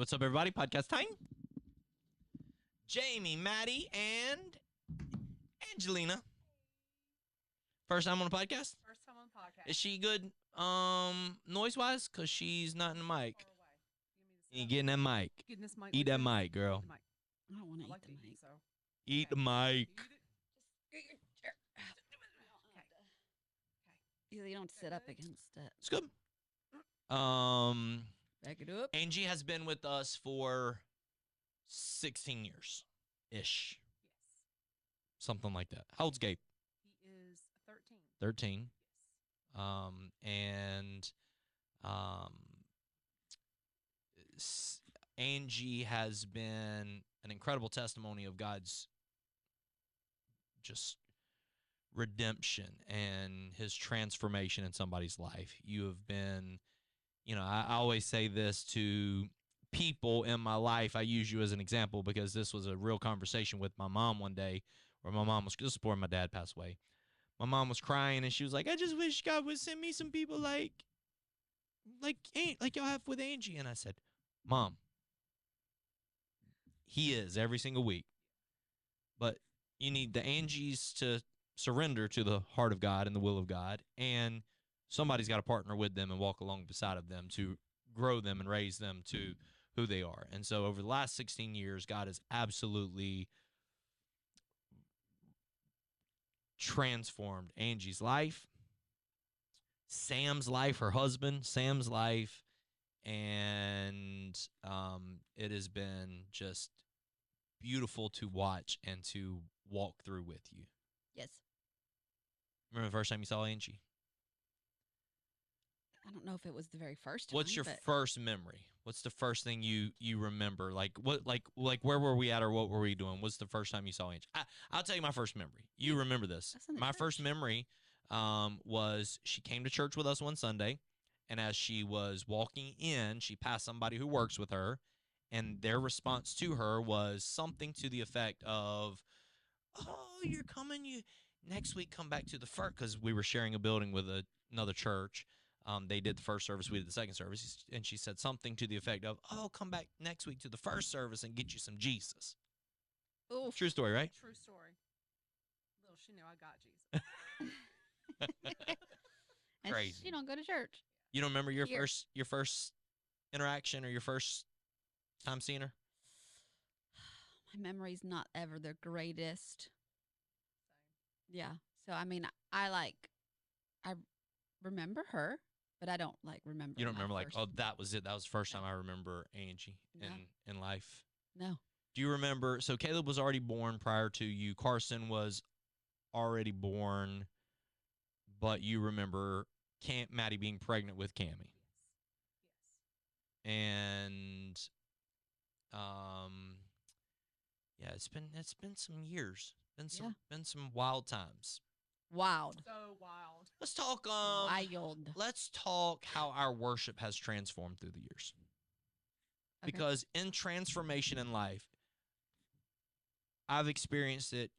What's up, everybody? Podcast time. Jamie, Maddie, and Angelina. First time on the podcast? First time on the podcast. Is she good noise-wise? Because she's not in the mic. You You getting that mic. getting this mic? Eat that mic, girl. Eat the mic. I don't want to I like eat the to mic. eat, so. Eat the mic. Eat it. You don't sit up against it. It's good. Back it up. Angie has been with us for 16 years-ish. Yes. Something like that. How old's Gabe? He is 13. 13. Yes. Angie has been an incredible testimony of God's just redemption and his transformation in somebody's life. You have been, I always say this to people in my life. I use you as an example because this was a real conversation with my mom one day where my mom was, this is before my dad passed away. My mom was crying and she was like, I just wish God would send me some people like y'all have with Angie. And I said, Mom, he is every single week. But you need the Angies to surrender to the heart of God and the will of God. And somebody's got to partner with them and walk along beside of them to grow them and raise them to who they are. And so over the last 16 years, God has absolutely transformed Angie's life, Sam's life, her husband, Sam's life, and it has been just beautiful to watch and to walk through with you. Yes. Remember the first time you saw Angie? I don't know if it was the very first time. What's your first memory? What's the first thing you remember? Like where were we at or what were we doing? What's the first time you saw Angie? I'll tell you my first memory. You remember this. My first memory was she came to church with us one Sunday, and as she was walking in, she passed somebody who works with her, and their response to her was something to the effect of, oh, you're coming, you next week come back to the first, because we were sharing a building with another church. They did the first service, we did the second service, and she said something to the effect of, oh, come back next week to the first service and get you some Jesus. Oof. True story, right? True story. Little she knew I got Jesus. And Crazy. she don't go to church. You don't remember your Here. first interaction or your first time seeing her? My memory's not ever the greatest. Yeah. So I mean, I remember her, but I don't remember. You don't my remember like, first- oh, that was it. That was the first time I remember Angie No. in life. No. Do you remember? So Caleb was already born prior to you. Carson was already born, but you remember Maddie being pregnant with Cammie. Yes. And yeah, it's been some years. Been some wild times. Wild. So wild. Let's talk Wild. let's talk how our worship has transformed through the years. Okay. Because in transformation in life, I've experienced it.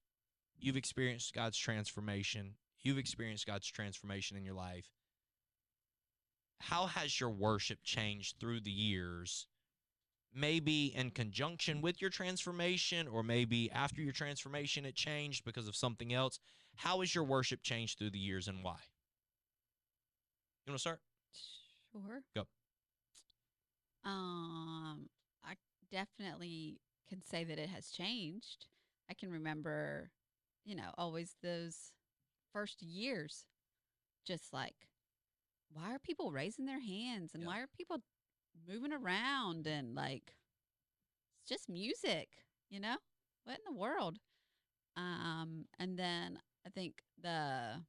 You've experienced God's transformation. You've experienced God's transformation in your life. How has your worship changed through the years? Maybe in conjunction with your transformation, or maybe after your transformation it changed because of something else. How has your worship changed through the years and why? You want to start? Sure. Go. I definitely can say that it has changed. I can remember, always those first years, just like, why are people raising their hands and Yeah. why are people moving around and it's just music, what in the world? And then I think there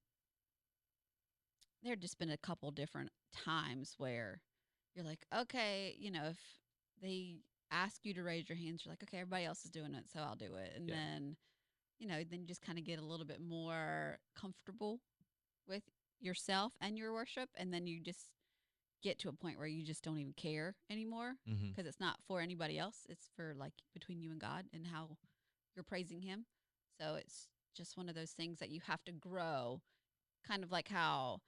had just been a couple different times where you're like, okay, if they ask you to raise your hands, you're like, okay, everybody else is doing it, so I'll do it. And Yeah. then, then you just kind of get a little bit more comfortable with yourself and your worship. And then you just get to a point where you just don't even care anymore Mm-hmm. because it's not for anybody else. It's for between you and God and how you're praising him. So it's just one of those things that you have to grow, kind of like how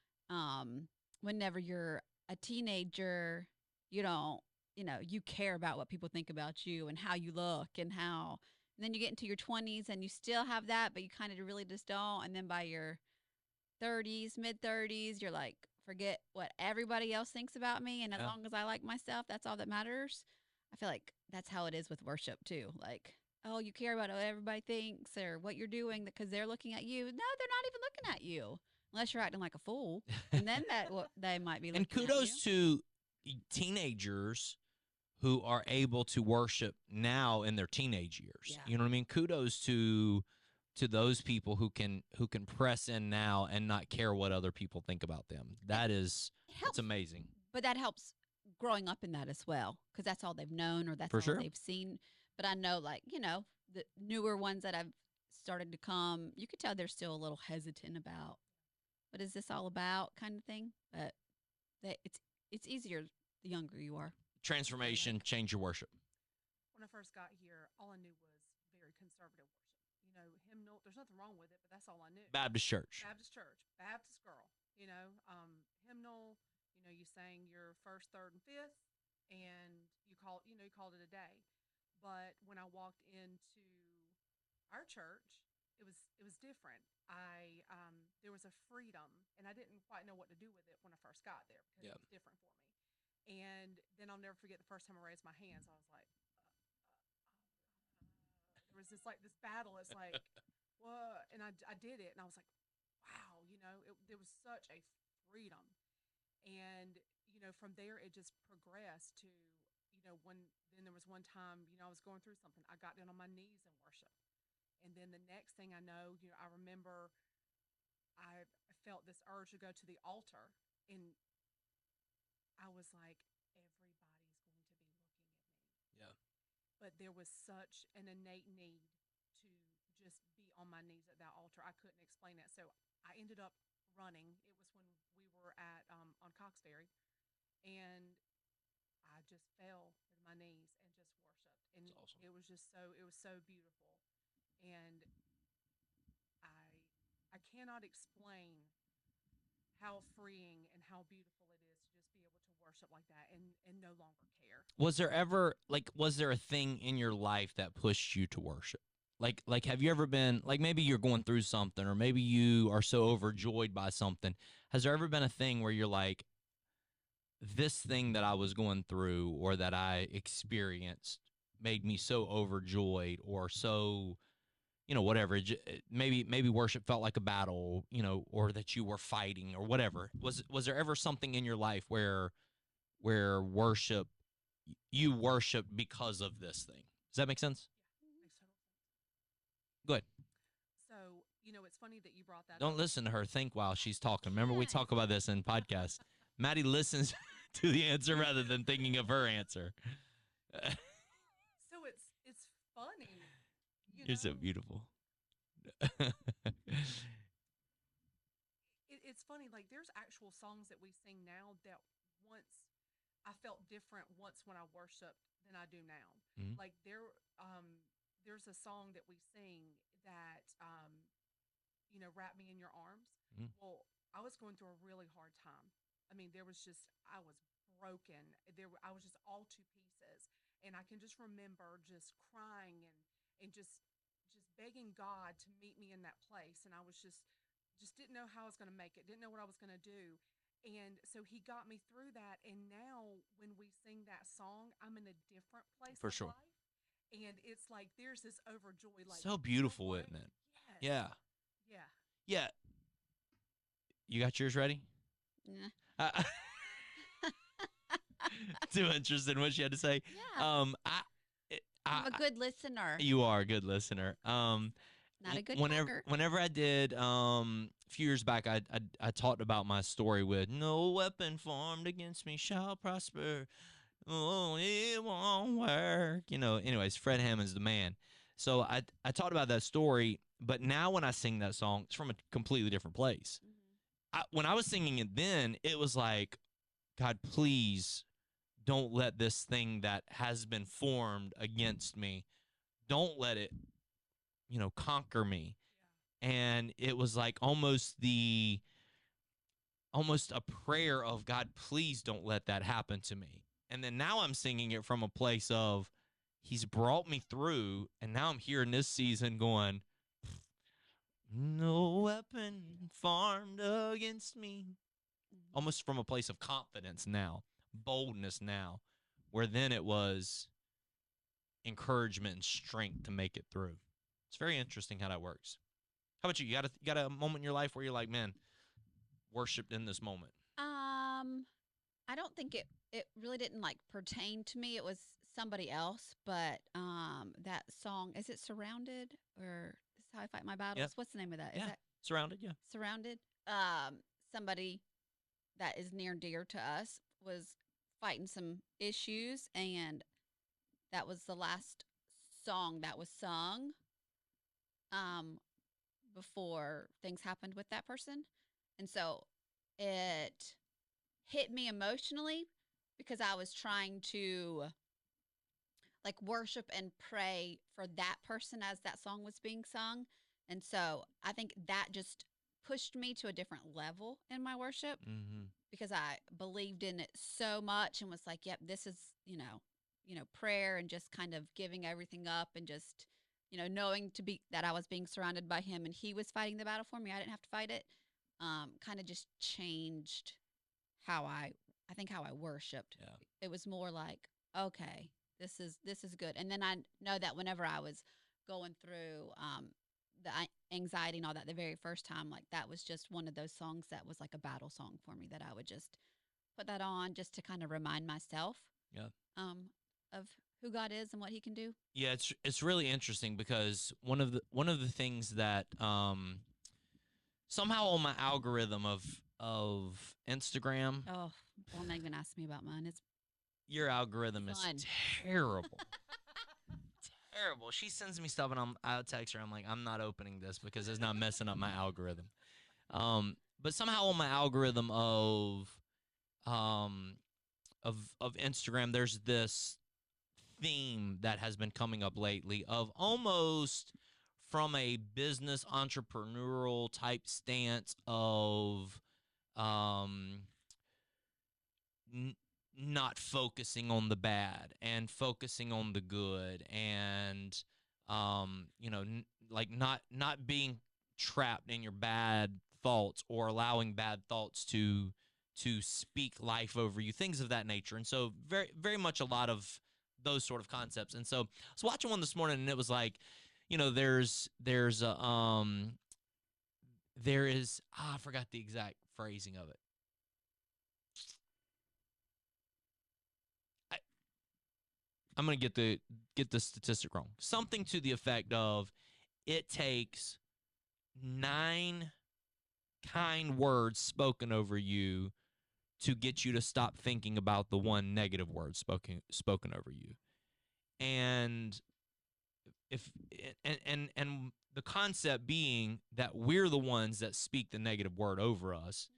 whenever you're a teenager, you don't you care about what people think about you and how you look and then you get into your 20s and you still have that, but you kind of really just don't. And then by your 30s, mid 30s, you're like, forget what everybody else thinks about me. And as Yeah. long as I like myself, that's all that matters. I feel like that's how it is with worship too. Like, oh, you care about what everybody thinks or what you're doing because they're looking at you. No, they're not even looking at you unless you're acting like a fool. And then they might be looking And at you. kudos to teenagers who are able to worship now in their teenage years. Yeah. You know what I mean? Kudos to those people who can press in now and not care what other people think about them. That's amazing. But that helps growing up in that as well because that's all they've known or that's For all sure. they've seen. But I know, like, the newer ones that I've started to come, you could tell they're still a little hesitant about what is this all about kind of thing. But it's easier the younger you are. Transformation, change your worship. When I first got here, all I knew was very conservative worship. Hymnal. There's nothing wrong with it, but that's all I knew. Baptist church, Baptist girl. Hymnal. You sang your first, third, and fifth, and you called it a day. But when I walked into our church, it was different. There was a freedom, and I didn't quite know what to do with it when I first got there because it was different for me. And then I'll never forget the first time I raised my hands. I was like, there was this battle. It's like, what? And I did it, and I was like, wow, there was such a freedom. And from there it just progressed to then there was one time I was going through something. I got down on my knees in worship, and then the next thing I know, I remember I felt this urge to go to the altar, and I was like, everybody's going to be looking at me. Yeah. But there was such an innate need to just be on my knees at that altar. I couldn't explain it. So I ended up running. It was when we were at on Coxberry, and I just fell with my knees and just worshiped. And That's awesome. it was so beautiful. And I cannot explain how freeing and how beautiful it is to just be able to worship like that and no longer care. Was there a thing in your life that pushed you to worship? Like have you ever been, like, maybe you're going through something, or maybe you are so overjoyed by something. Has there ever been a thing where you're like, this thing that I was going through or that I experienced made me so overjoyed, or so, whatever. Maybe worship felt like a battle, or that you were fighting or whatever. Was there ever something in your life where worship, you worship because of this thing? Does that make sense? Yeah, makes total sense. Good. So, it's funny that you brought that Don't up. listen to her think while she's talking. Remember, we Nice. talk about this in podcasts. Maddie listens to the answer rather than thinking of her answer. So it's funny. You're so beautiful. It's funny. Like, there's actual songs that we sing now that once I felt different once when I worshiped than I do now. Mhm. Like there's a song that we sing that wrap me in your arms. Mhm. Well, I was going through a really hard time. I mean, I was broken. I was just all to pieces, and I can just remember just crying and just begging God to meet me in that place. And I was just didn't know how I was going to make it. Didn't know what I was going to do. And so he got me through that. And now when we sing that song, I'm in a different place For of sure. life. And it's like there's this overjoy, like, So beautiful, what? isn't it? Yes. Yeah. Yeah. Yeah. You got yours ready? Nah. Too interested in what she had to say. Yeah. I'm a good listener. You are a good listener. Not a good talker. Whenever I did, a few years back, I talked about my story with "No weapon formed against me shall prosper." Oh, it won't work. Anyways, Fred Hammond's the man. So I talked about that story, but now when I sing that song, it's from a completely different place. Mm-hmm. When I was singing it then, it was like, God, please don't let this thing that has been formed against me, don't let it, conquer me. Yeah. And it was like almost a prayer of, God, please don't let that happen to me. And then now I'm singing it from a place of he's brought me through, and now I'm here in this season going, no weapon formed against me. Almost from a place of confidence now, boldness now, where then it was encouragement and strength to make it through. It's very interesting how that works. How about you? You got a moment in your life where you're like, man, worshiped in this moment? I don't think it really didn't like pertain to me. It was somebody else, but that song, is it Surrounded, or This Is How I Fight My Battles? Yep. What's the name of that? Yeah. Is that Surrounded? Yeah. Surrounded? Somebody that is near and dear to us was fighting some issues, and that was the last song that was sung um before things happened with that person. And so it hit me emotionally because I was trying to like worship and pray for that person as that song was being sung. And so I think that just pushed me to a different level in my worship because I believed in it so much and was like, yep, this is, prayer and just kind of giving everything up and just, knowing that I was being surrounded by him and he was fighting the battle for me. I didn't have to fight it. Kind of just changed how I worshiped. Yeah. It was more like, okay, this is good. And then I know that whenever I was going through the anxiety and all that the very first time, like that was just one of those songs that was like a battle song for me that I would just put that on just to kind of remind myself of who God is and what he can do. Yeah, it's really interesting because one of the things that somehow on my algorithm of Instagram. Oh, don't even ask me about mine. It's your algorithm fun. Is terrible. Terrible. She sends me stuff and I'll text her. I'm like, I'm not opening this because it's not messing up my algorithm. But somehow on my algorithm of Instagram, there's this theme that has been coming up lately of almost from a business entrepreneurial type stance of not focusing on the bad and focusing on the good and like not being trapped in your bad thoughts or allowing bad thoughts to speak life over you, things of that nature. And so very very much a lot of those sort of concepts. And so I was watching one this morning and it was like, there's there is I forgot the exact phrasing of it. I'm going to get the statistic wrong. Something to the effect of it takes 9 kind words spoken over you to get you to stop thinking about the one negative word spoken over you. And if and the concept being that we're the ones that speak the negative word over us,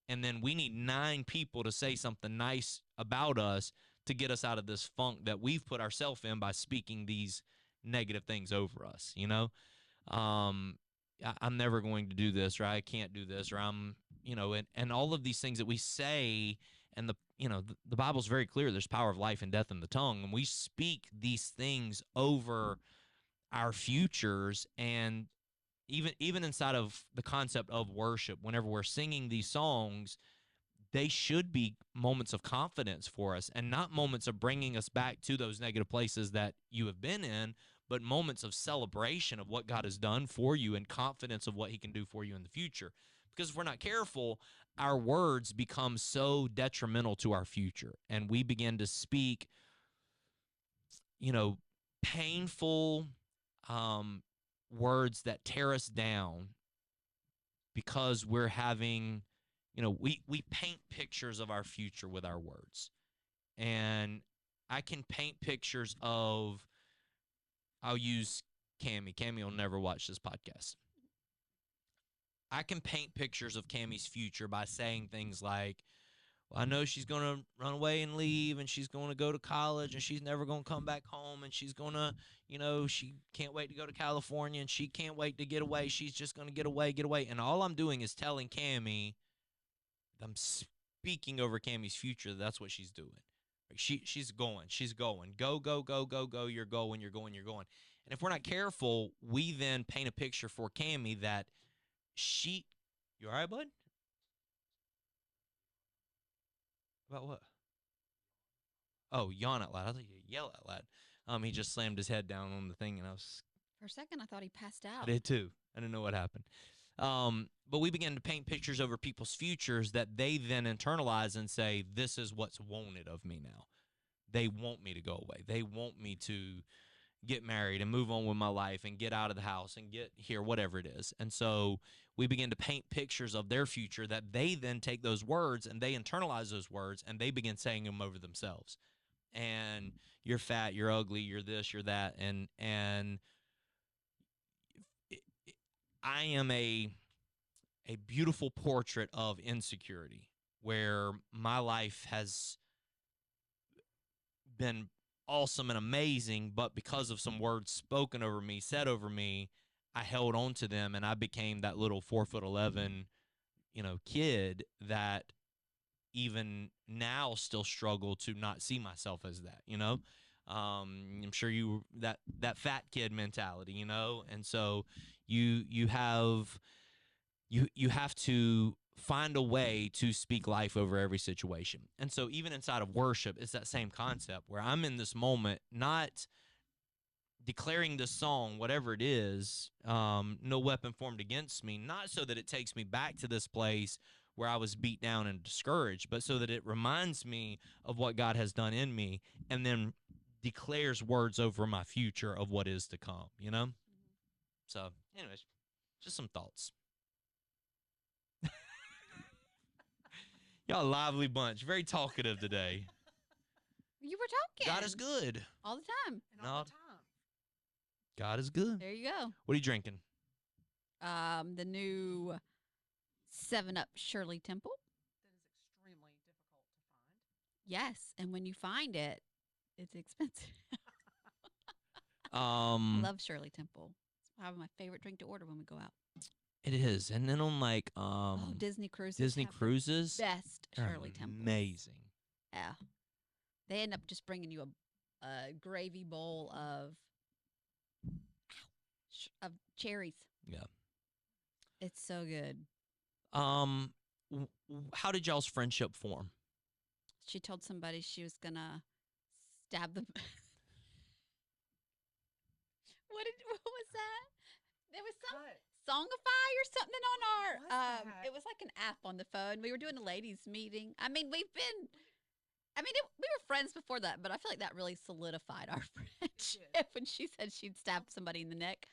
and then we need 9 people to say something nice about us to get us out of this funk that we've put ourselves in by speaking these negative things over us. I'm never going to do this, or I can't do this, or I'm, and all of these things that we say, and the Bible's very clear. There's power of life and death in the tongue, and we speak these things over our futures. And even inside of the concept of worship, whenever we're singing these songs, they should be moments of confidence for us and not moments of bringing us back to those negative places that you have been in, but moments of celebration of what God has done for you and confidence of what he can do for you in the future. Because if we're not careful, our words become so detrimental to our future, and we begin to speak, painful words that tear us down because we're having, we paint pictures of our future with our words. And I can paint pictures of, I'll use Cammie. Cammie will never watch this podcast. I can paint pictures of Cammie's future by saying things like, well, I know she's going to run away and leave, and she's going to go to college, and she's never going to come back home, and she's going to, she can't wait to go to California, and she can't wait to get away. She's just going to get away. And all I'm doing is telling Cammie, I'm speaking over Cammie's future. That's what she's doing. She's going. She's going. Go, go, go, go, go. You're going. You're going. You're going. And if we're not careful, we then paint a picture for Cammie that she. You all right, bud? About what? Oh, yawn out loud. I thought you yell out loud. He just slammed his head down on the thing, and For a second, I thought he passed out. I did too. I didn't know what happened. But we began to paint pictures over people's futures that they then internalize and say, this is what's wanted of me now. They want me to go away. They want me to get married and move on with my life and get out of the house and get here, whatever it is. And so we begin to paint pictures of their future that they then take those words and they internalize those words and they begin saying them over themselves. And you're fat, you're ugly, you're this, you're that. And I am a beautiful portrait of insecurity where my life has been awesome and amazing, but because of some words spoken over me, said over me, I held on to them and I became that little 4'11", kid that even now still struggle to not see myself as that, I'm sure that fat kid mentality, and so you have to find a way to speak life over every situation. And so even inside of worship, it's that same concept where I'm in this moment, not declaring the song, whatever it is, no weapon formed against me, not so that it takes me back to this place where I was beat down and discouraged, but so that it reminds me of what God has done in me and then declares words over my future of what is to come, So anyways, just some thoughts. Y'all a lively bunch. Very talkative today. You were talking. God is good. All the time. And all the time. God is good. There you go. What are you drinking? The new 7-Up Shirley Temple. That is extremely difficult to find. Yes, and when you find it, it's expensive. I love Shirley Temple. It's probably my favorite drink to order when we go out. It is. And then on Disney Cruises. Disney Cruises. Best Shirley Temple. Amazing. Yeah. They end up just bringing you a gravy bowl of cherries. Yeah. It's so good. How did y'all's friendship form? She told somebody she was going to stab them. What was that? There was some Songify or something on our it was like an app on the phone. We were doing a ladies meeting. I mean, we were friends before that, but I feel like that really solidified our friendship when she said she'd stab somebody in the neck.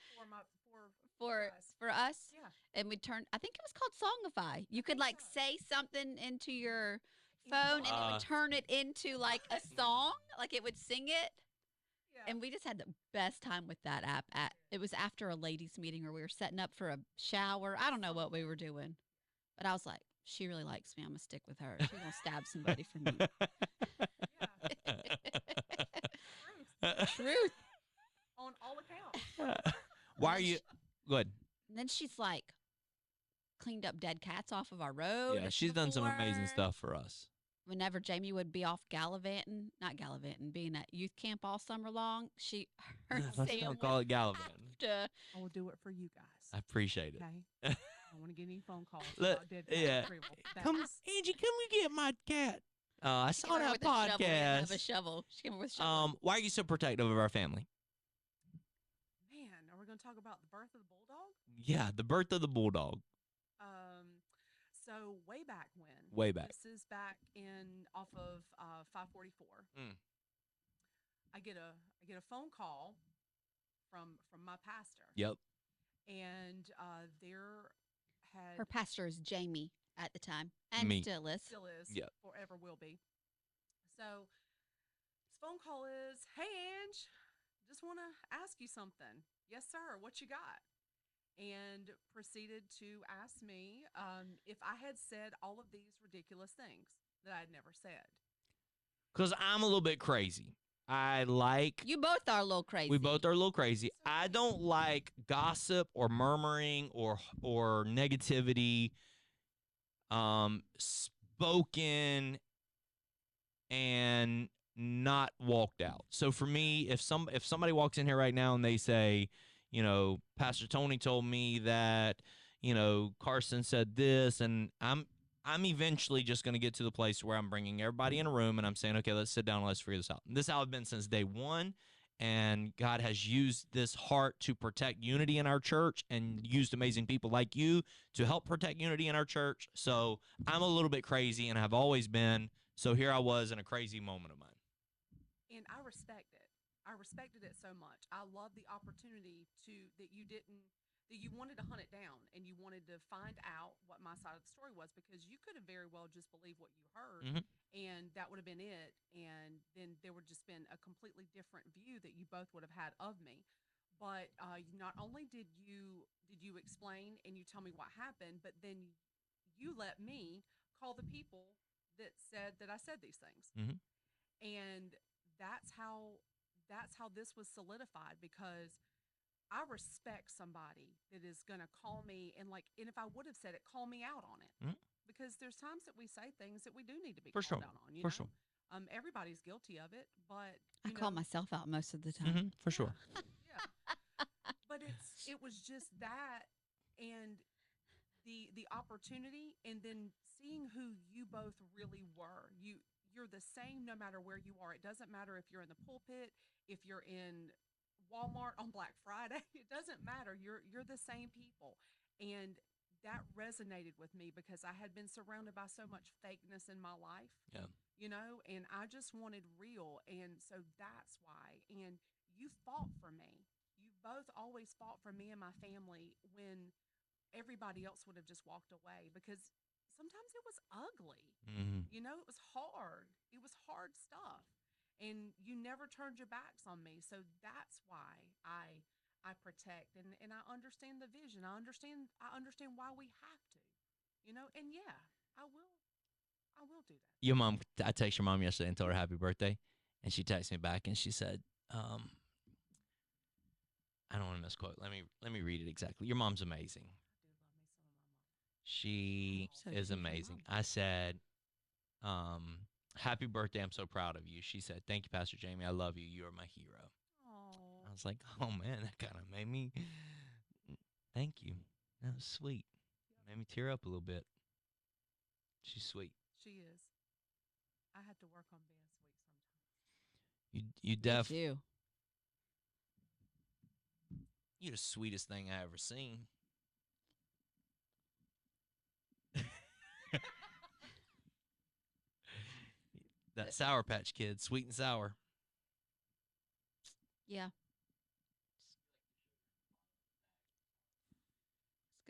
For us. Yeah. And we turned, I think it was called Songify. You could like say something into your phone and it would turn it into like a song, like it would sing it. Yeah. And we just had the best time with that app. It was after a ladies meeting where we were setting up for a shower. I don't know what we were doing, but I was like, she really likes me. I'm going to stick with her. She's going to stab somebody for me. Truth. On all accounts. Why are you... Good. And then she's like cleaned up dead cats off of our road. Yeah, she's done some amazing stuff for us. Whenever Jamie would be off being at youth camp all summer long, Don't call it gallivanting. I will do it for you guys. I appreciate it. Okay. I don't want to get any phone calls. Yeah. Come, Angie, come get my cat. I saw that podcast. A shovel. She came with a shovel. Why are you so protective of our family? Man, are we going to talk about the birth of the bulldog? Yeah, the birth of the bulldog. So way back when. Way back. This is back in off of 544. I get a phone call from my pastor. Yep. And her pastor is Jamie at the time, and Me. still is. Yep. Forever will be. So this phone call is, "Hey Ange, just want to ask you something." "Yes, sir. What you got?" And proceeded to ask me if I had said all of these ridiculous things that I had never said. Because I'm a little bit crazy. You both are a little crazy. We both are a little crazy. I don't like gossip or murmuring or negativity spoken and not walked out. So for me, if somebody walks in here right now and they say, Pastor Tony told me that, Carson said this, and I'm eventually just going to get to the place where I'm bringing everybody in a room and I'm saying, okay, let's sit down and let's figure this out. And this is how I've been since day one. And God has used this heart to protect unity in our church and used amazing people like you to help protect unity in our church. So I'm a little bit crazy and have always been. So here I was in a crazy moment of mine. And I respect it. I respected it so much. I love the opportunity that you wanted to hunt it down and you wanted to find out what my side of the story was, because you could have very well just believed what you heard, and that would have been it. And then there would just been a completely different view that you both would have had of me. But not only did you explain and you tell me what happened, but then you let me call the people that said that I said these things. And that's how this was solidified, because I respect somebody that is going to call me and if I would have said it, call me out on it. Because there's times that we say things that we do need to be called out on. For sure. Everybody's guilty of it, but I call myself out most of the time. For sure. Yeah. But it was just that, and the opportunity, and then seeing who you both really were. You're the same no matter where you are. It doesn't matter if you're in the pulpit, if you're in Walmart on Black Friday. It doesn't matter. You're the same people. And that resonated with me because I had been surrounded by so much fakeness in my life. Yeah. And I just wanted real. And so that's why. And you fought for me. You both always fought for me and my family when everybody else would have just walked away, because sometimes it was ugly. It was hard. It was hard stuff. And you never turned your backs on me. So that's why I protect, and I understand the vision. I understand why we have to. And yeah, I will do that. Your mom, I texted your mom yesterday and told her happy birthday, and she texted me back and she said, I don't want to misquote. Let me read it exactly. Your mom's amazing. She is amazing. I said, happy birthday. I'm so proud of you. She said, thank you, Pastor Jamie. I love you. You are my hero. Aww. I was like, oh, man, that kind of made me, thank you. That was sweet. Made me tear up a little bit. She's sweet. She is. I had to work on being sweet sometimes. You too. You're the sweetest thing I ever seen. That Sour Patch Kid, sweet and sour. Yeah.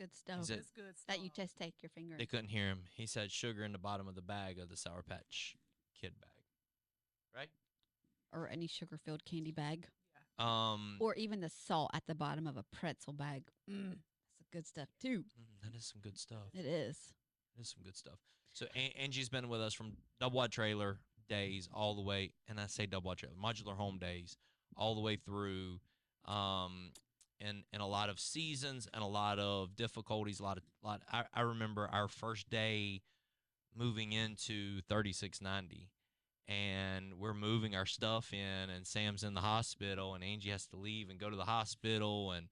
It's good stuff. It's good stuff. That you just take your finger. They couldn't hear him. He said sugar in the bottom of the bag of the Sour Patch Kid bag. Right? Or any sugar-filled candy bag. Yeah. Or even the salt at the bottom of a pretzel bag. That's some good stuff, too. That is some good stuff. It is. It is some good stuff. So Angie's been with us from double wide trailer days all the way, and I say double wide trailer, modular home days, all the way through, and a lot of seasons and a lot of difficulties. I remember our first day moving into 3690, and we're moving our stuff in, and Sam's in the hospital, and Angie has to leave and go to the hospital, and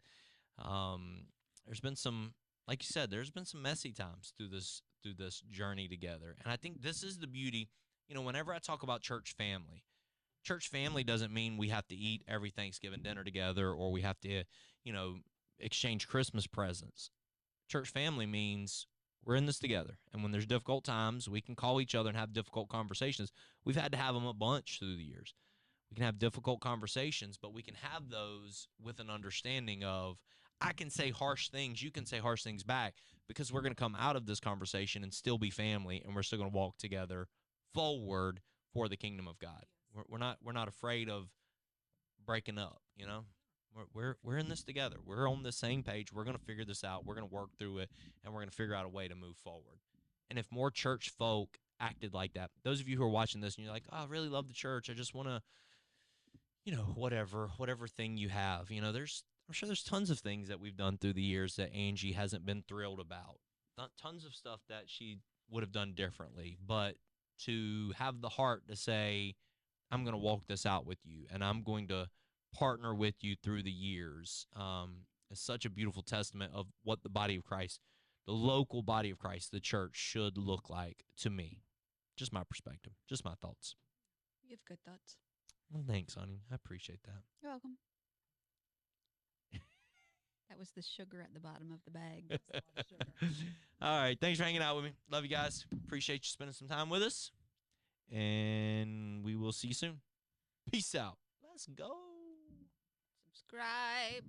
there's been some, like you said, there's been some messy times through this journey together. And I think this is the beauty. Whenever I talk about church family doesn't mean we have to eat every Thanksgiving dinner together, or we have to, exchange Christmas presents. Church family means we're in this together. And when there's difficult times, we can call each other and have difficult conversations. We've had to have them a bunch through the years. We can have difficult conversations, but we can have those with an understanding of, I can say harsh things, you can say harsh things back, because we're going to come out of this conversation and still be family, and we're still going to walk together forward for the kingdom of God. We're not afraid of breaking up. We're in this together. We're on the same page. We're going to figure this out. We're going to work through it, and we're going to figure out a way to move forward. And if more church folk acted like that, those of you who are watching this and you're like, oh, I really love the church, I just want to, whatever thing you have, I'm sure there's tons of things that we've done through the years that Angie hasn't been thrilled about. Tons of stuff that she would have done differently. But to have the heart to say, I'm going to walk this out with you, and I'm going to partner with you through the years. It's such a beautiful testament of what the body of Christ, the local body of Christ, the church should look like to me. Just my perspective, just my thoughts. You have good thoughts. Well, thanks, honey. I appreciate that. You're welcome. That was the sugar at the bottom of the bag. That's a lot of sugar. All right. Thanks for hanging out with me. Love you guys. Appreciate you spending some time with us. And we will see you soon. Peace out. Let's go. Subscribe.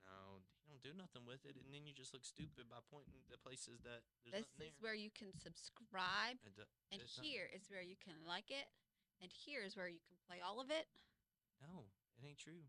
No, you don't do nothing with it. And then you just look stupid by pointing the places that there's This nothing is there. where you can subscribe. And It's not- here is where you can like it. And here is where you can play all of it. No, it ain't true.